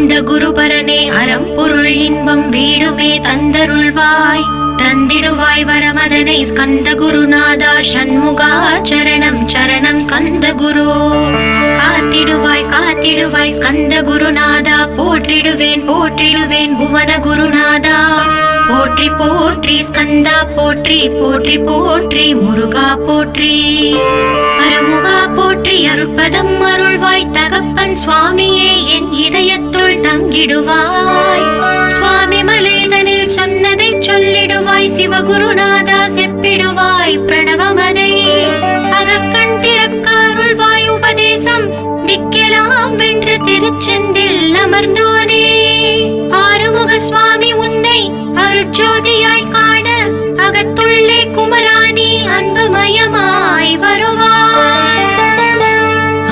அந்த குருபரனே அறம்பொருள் இன்பம் வீடுமே தந்தருள்வாய் தந்திடுவாய் வரமதனை ஸ்கந்த குருநாதா ஷண்முகா சரணம் சரணம் ஸ்கந்த குரு காத்திடுவாய் காத்திடுவாய் ஸ்கந்த குருநாதா போற்றிடுவேன் போற்றிடுவேன் புவன குருநாதா போற்றி போற்றி ஸ்கந்தா போற்றி போற்றி போற்றி முருகா போற்றி அருமுகா போற்றி அருட்பதம் அருள்வாய் தகப்பன் சுவாமியே என் இதயத்துள் தங்கிடுவாய் சுவாமி மலேதனில் சொன்னதை சொல்லிடுவாய் சிவகுருநாதா செப்பிடுவாய் பிரணவமதை அகக்கண் திறக்க அருள்வாய் உபதேசம் திக்கெல்லாம் வென்று திருச்செந்தில் அமர்ந்தோனே ஆறுமுக சுவாமி உன்னை அருட்ஜோதியாய் காண அகத்துள்ளே குமராணி அன்புமயமாய் வருவாய்.